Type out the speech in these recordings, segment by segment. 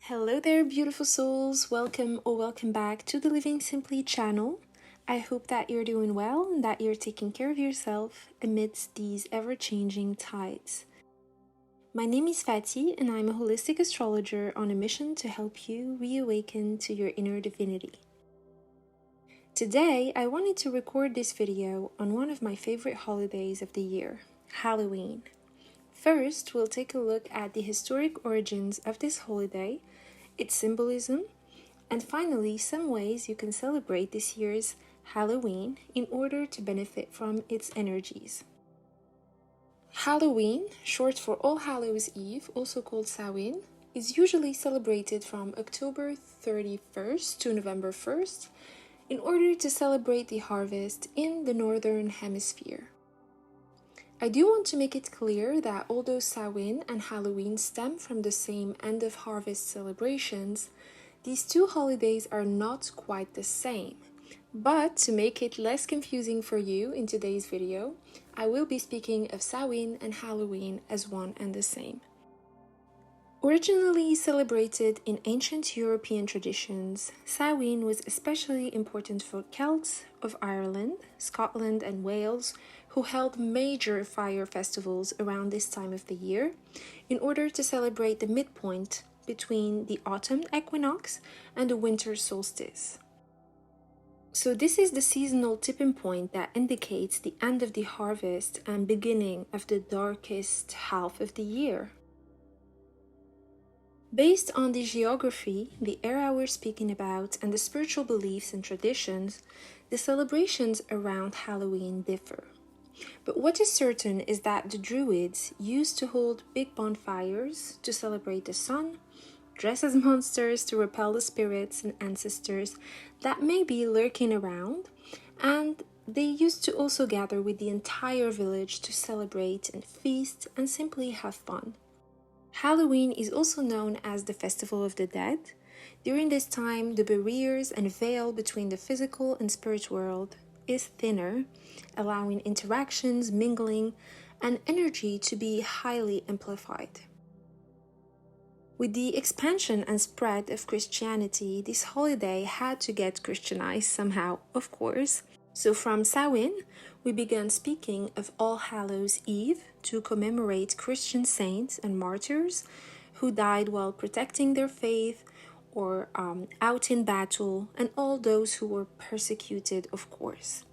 Hello there, beautiful souls. Welcome back to the Living Simplyy channel. I hope that you're doing well and that you're taking care of yourself amidst these ever-changing tides. My name is Fatih and I'm a holistic astrologer on a mission to help you reawaken to your inner divinity. Today, I wanted to record this video on one of my favorite holidays of the year, Halloween. First, we'll take a look at the historic origins of this holiday, its symbolism, and finally some ways you can celebrate this year's Halloween in order to benefit from its energies. Halloween, short for All Hallows Eve, also called Samhain, is usually celebrated from October 31st to November 1st in order to celebrate the harvest in the northern hemisphere. I do want to make it clear that although Samhain and Halloween stem from the same end of harvest celebrations, these two holidays are not quite the same. But to make it less confusing for you in today's video, I will be speaking of Samhain and Halloween as one and the same. Originally celebrated in ancient European traditions, Samhain was especially important for Celts of Ireland, Scotland and Wales, who held major fire festivals around this time of the year in order to celebrate the midpoint between the autumn equinox and the winter solstice. So this is the seasonal tipping point that indicates the end of the harvest and beginning of the darkest half of the year. Based on the geography, the era we're speaking about, and the spiritual beliefs and traditions, the celebrations around Halloween differ. But what is certain is that the Druids used to hold big bonfires to celebrate the sun, dress as monsters to repel the spirits and ancestors that may be lurking around, and they used to also gather with the entire village to celebrate and feast and simply have fun. Halloween is also known as the Festival of the Dead. During this time, the barriers and veil between the physical and spirit world is thinner, allowing interactions, mingling, and energy to be highly amplified. With the expansion and spread of Christianity, this holiday had to get Christianized somehow, of course. So from Samhain, we began speaking of All Hallows Eve to commemorate Christian saints and martyrs who died while protecting their faith or out in battle, and all those who were persecuted, of course.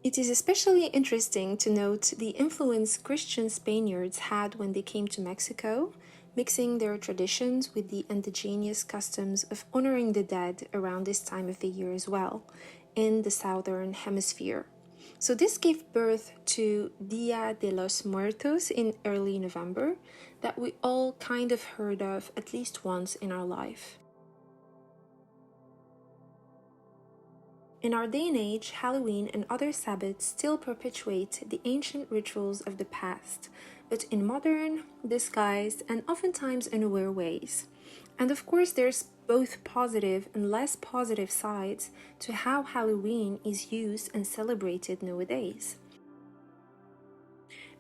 It is especially interesting to note the influence Christian Spaniards had when they came to Mexico, mixing their traditions with the indigenous customs of honoring the dead around this time of the year as well, in the southern hemisphere. So this gave birth to Dia de los Muertos in early November that we all kind of heard of at least once in our life. In our day and age, Halloween and other Sabbats still perpetuate the ancient rituals of the past, but in modern, disguised, and oftentimes unaware ways. And of course, there's both positive and less positive sides to how Halloween is used and celebrated nowadays.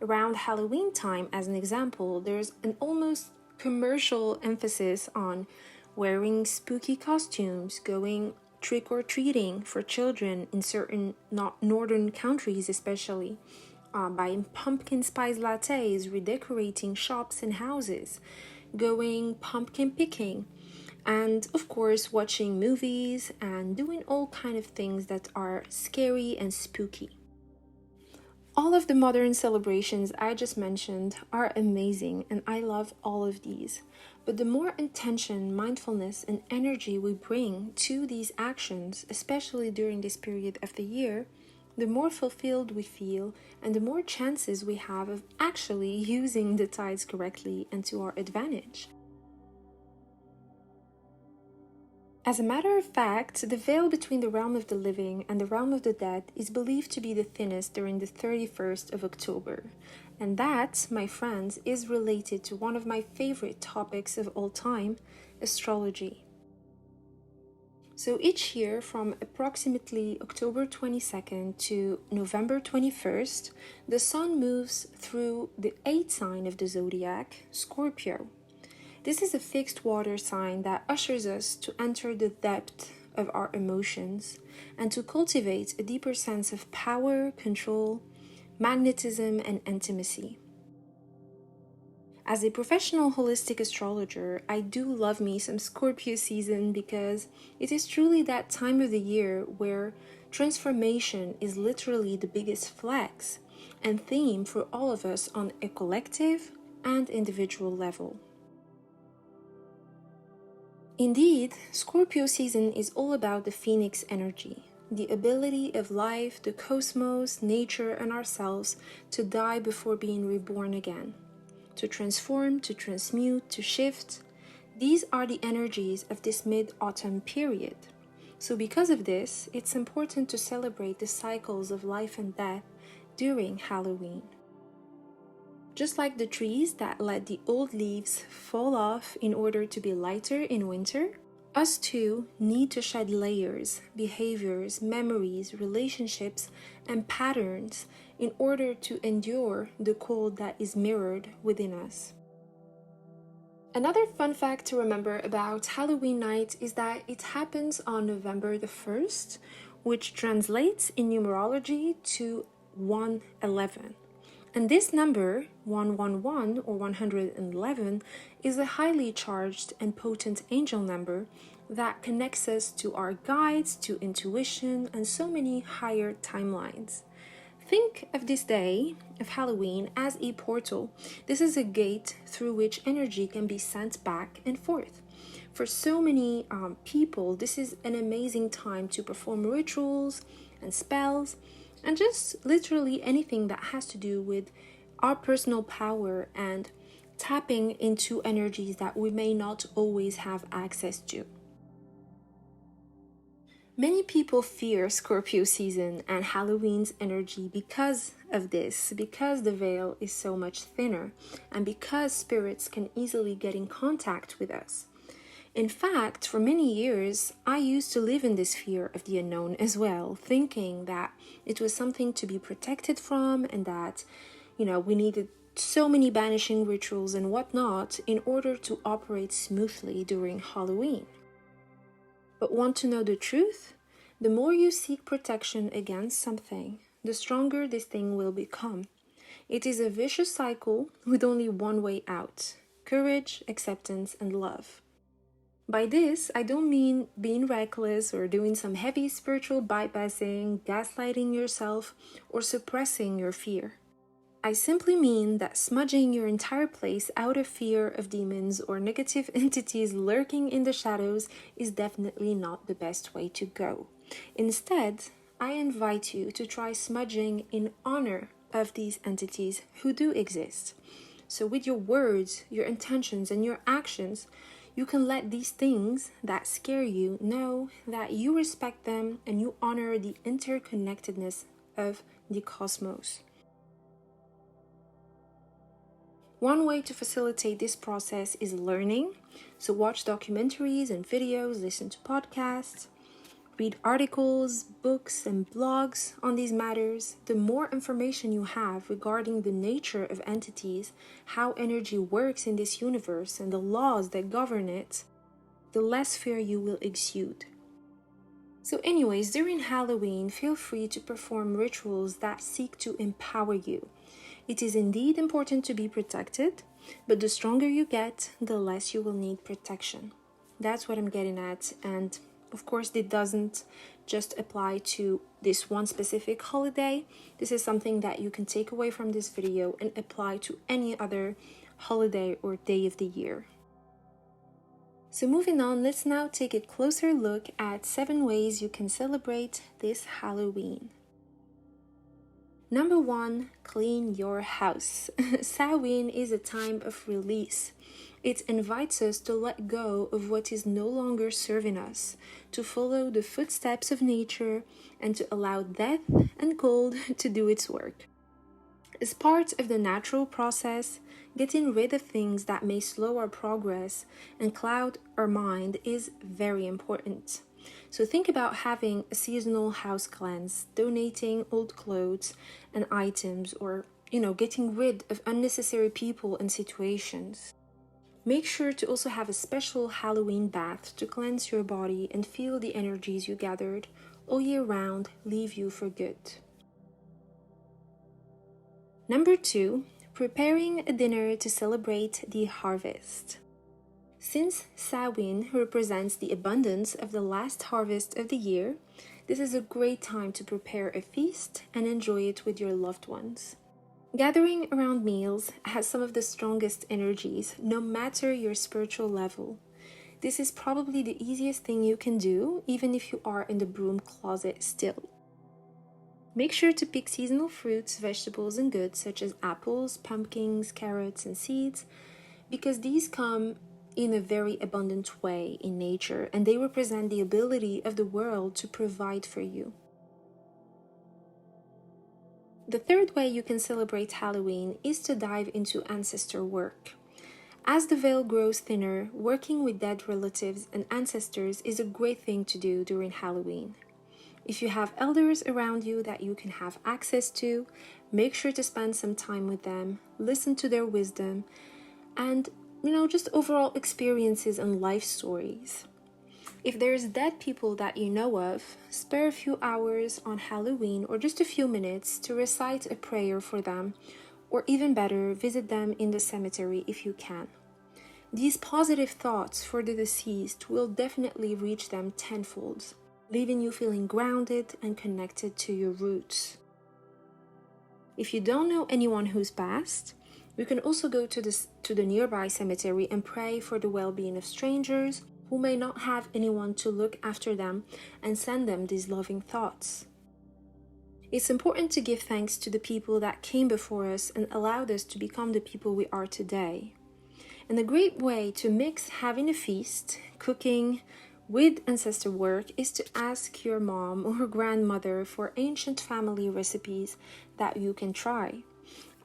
Around Halloween time, as an example, there's an almost commercial emphasis on wearing spooky costumes, going trick-or-treating for children in certain northern countries especially, buying pumpkin spice lattes, redecorating shops and houses, going pumpkin picking, and of course watching movies and doing all kind of things that are scary and spooky. All of the modern celebrations I just mentioned are amazing and I love all of these. But the more intention, mindfulness, and energy we bring to these actions, especially during this period of the year, the more fulfilled we feel and the more chances we have of actually using the tides correctly and to our advantage. As a matter of fact, the veil between the realm of the living and the realm of the dead is believed to be the thinnest during the 31st of October. And that, my friends, is related to one of my favorite topics of all time, astrology. So each year from approximately October 22nd to November 21st, the sun moves through the 8th sign of the zodiac, Scorpio. This is a fixed water sign that ushers us to enter the depth of our emotions and to cultivate a deeper sense of power, control, magnetism, and intimacy. As a professional holistic astrologer, I do love me some Scorpio season because it is truly that time of the year where transformation is literally the biggest flex and theme for all of us on a collective and individual level. Indeed, Scorpio season is all about the phoenix energy, the ability of life, the cosmos, nature, and ourselves to die before being reborn again, to transform, to transmute, to shift. These are the energies of this mid-autumn period. So because of this, it's important to celebrate the cycles of life and death during Halloween. Just like the trees that let the old leaves fall off in order to be lighter in winter, us too need to shed layers, behaviors, memories, relationships, and patterns in order to endure the cold that is mirrored within us. Another fun fact to remember about Halloween night is that it happens on November the 1st, which translates in numerology to 111. And this number, 111 or 111, is a highly charged and potent angel number that connects us to our guides, to intuition, and so many higher timelines. Think of this day of Halloween as a portal. This is a gate through which energy can be sent back and forth. For so many people, this is an amazing time to perform rituals and spells, and just literally anything that has to do with our personal power and tapping into energies that we may not always have access to. Many people fear Scorpio season and Halloween's energy because of this, because the veil is so much thinner, and because spirits can easily get in contact with us. In fact, for many years, I used to live in this fear of the unknown as well, thinking that it was something to be protected from and that, we needed so many banishing rituals and whatnot in order to operate smoothly during Halloween. But want to know the truth? The more you seek protection against something, the stronger this thing will become. It is a vicious cycle with only one way out: courage, acceptance, and love. By this, I don't mean being reckless or doing some heavy spiritual bypassing, gaslighting yourself, or suppressing your fear. I simply mean that smudging your entire place out of fear of demons or negative entities lurking in the shadows is definitely not the best way to go. Instead, I invite you to try smudging in honor of these entities who do exist. So with your words, your intentions, and your actions, you can let these things that scare you know that you respect them and you honor the interconnectedness of the cosmos. One way to facilitate this process is learning. So watch documentaries and videos, listen to podcasts, read articles, books, and blogs on these matters. The more information you have regarding the nature of entities, how energy works in this universe, and the laws that govern it, the less fear you will exude. So anyways, during Halloween, feel free to perform rituals that seek to empower you. It is indeed important to be protected, but the stronger you get, the less you will need protection. That's what I'm getting at, and of course, it doesn't just apply to this one specific holiday. This is something that you can take away from this video and apply to any other holiday or day of the year. So moving on, let's now take a closer look at 7 ways you can celebrate this Halloween. Number 1, clean your house. Samhain is a time of release. It invites us to let go of what is no longer serving us, to follow the footsteps of nature, and to allow death and cold to do its work. As part of the natural process, getting rid of things that may slow our progress and cloud our mind is very important. So think about having a seasonal house cleanse, donating old clothes and items, or getting rid of unnecessary people and situations. Make sure to also have a special Halloween bath to cleanse your body and feel the energies you gathered all year round leave you for good. Number 2, preparing a dinner to celebrate the harvest. Since Samhain represents the abundance of the last harvest of the year, this is a great time to prepare a feast and enjoy it with your loved ones. Gathering around meals has some of the strongest energies, no matter your spiritual level. This is probably the easiest thing you can do, even if you are in the broom closet still. Make sure to pick seasonal fruits, vegetables, and goods such as apples, pumpkins, carrots, and seeds, because these come in a very abundant way in nature, and they represent the ability of the world to provide for you. The third way you can celebrate Halloween is to dive into ancestor work. As the veil grows thinner, working with dead relatives and ancestors is a great thing to do during Halloween. If you have elders around you that you can have access to, make sure to spend some time with them, listen to their wisdom, and just overall experiences and life stories. If there's dead people that you know of, spare a few hours on Halloween or just a few minutes to recite a prayer for them, or even better, visit them in the cemetery if you can. These positive thoughts for the deceased will definitely reach them tenfold, leaving you feeling grounded and connected to your roots. If you don't know anyone who's passed, you can also go to the nearby cemetery and pray for the well-being of strangers who may not have anyone to look after them, and send them these loving thoughts. It's important to give thanks to the people that came before us and allowed us to become the people we are today. And a great way to mix having a feast, cooking, with ancestor work is to ask your mom or grandmother for ancient family recipes that you can try.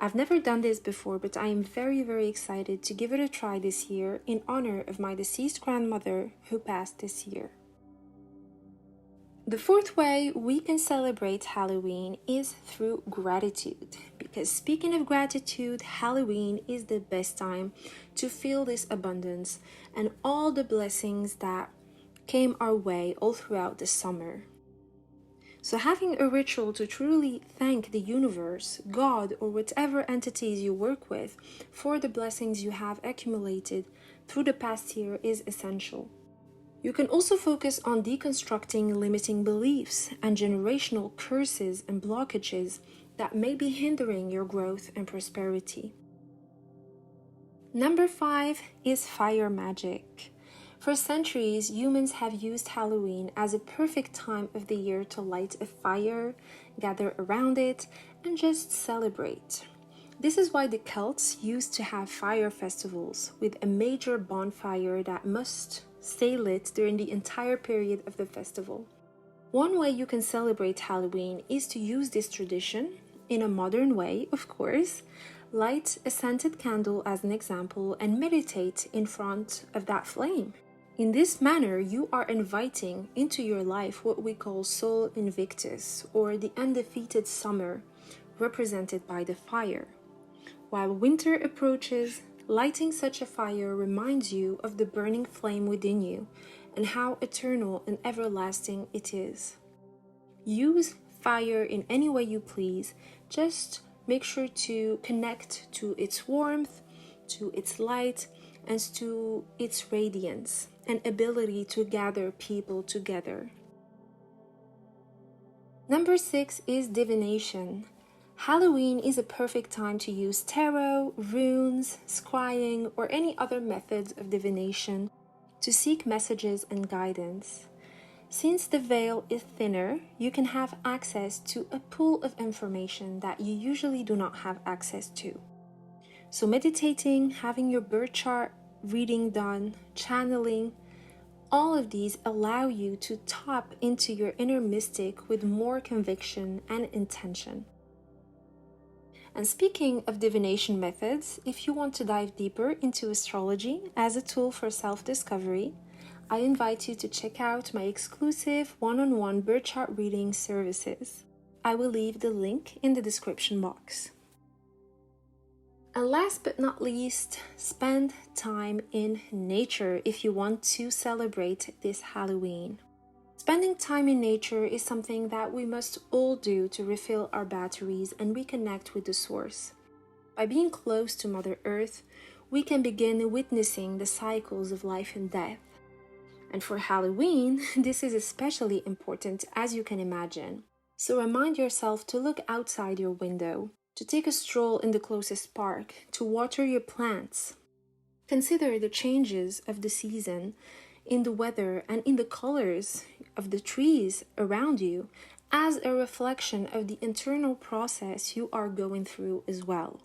I've never done this before, but I am very, very excited to give it a try this year in honor of my deceased grandmother who passed this year. The fourth way we can celebrate Halloween is through gratitude, because speaking of gratitude, Halloween is the best time to feel this abundance and all the blessings that came our way all throughout the summer. So having a ritual to truly thank the universe, God, or whatever entities you work with for the blessings you have accumulated through the past year is essential. You can also focus on deconstructing limiting beliefs and generational curses and blockages that may be hindering your growth and prosperity. Number 5 is fire magic. For centuries, humans have used Halloween as a perfect time of the year to light a fire, gather around it, and just celebrate. This is why the Celts used to have fire festivals with a major bonfire that must stay lit during the entire period of the festival. One way you can celebrate Halloween is to use this tradition, in a modern way, of course. Light a scented candle as an example and meditate in front of that flame. In this manner, you are inviting into your life what we call Sol Invictus, or the undefeated summer, represented by the fire. While winter approaches, lighting such a fire reminds you of the burning flame within you and how eternal and everlasting it is. Use fire in any way you please, just make sure to connect to its warmth, to its light, and to its radiance and ability to gather people together. Number 6 is divination. Halloween is a perfect time to use tarot, runes, scrying, or any other methods of divination to seek messages and guidance. Since the veil is thinner, you can have access to a pool of information that you usually do not have access to. So meditating, having your birth chart reading done, channeling, all of these allow you to tap into your inner mystic with more conviction and intention. And speaking of divination methods, if you want to dive deeper into astrology as a tool for self-discovery, I invite you to check out my exclusive one-on-one birth chart reading services. I will leave the link in the description box. And last but not least, spend time in nature if you want to celebrate this Halloween. Spending time in nature is something that we must all do to refill our batteries and reconnect with the source. By being close to Mother Earth, we can begin witnessing the cycles of life and death. And for Halloween, this is especially important, as you can imagine. So remind yourself to look outside your window, to take a stroll in the closest park, to water your plants. Consider the changes of the season in the weather and in the colors of the trees around you as a reflection of the internal process you are going through as well.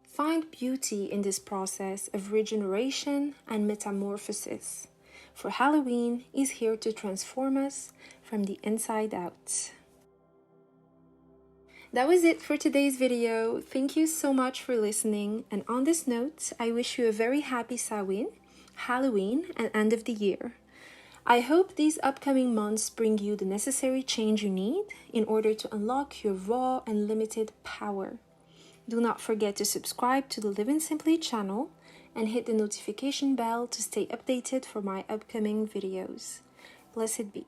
Find beauty in this process of regeneration and metamorphosis, for Halloween is here to transform us from the inside out. That was it for today's video. Thank you so much for listening, and on this note, I wish you a very happy Samhain, Halloween, and end of the year. I hope these upcoming months bring you the necessary change you need in order to unlock your raw and limited power. Do not forget to subscribe to the Living Simplyy channel and hit the notification bell to stay updated for my upcoming videos. Blessed be.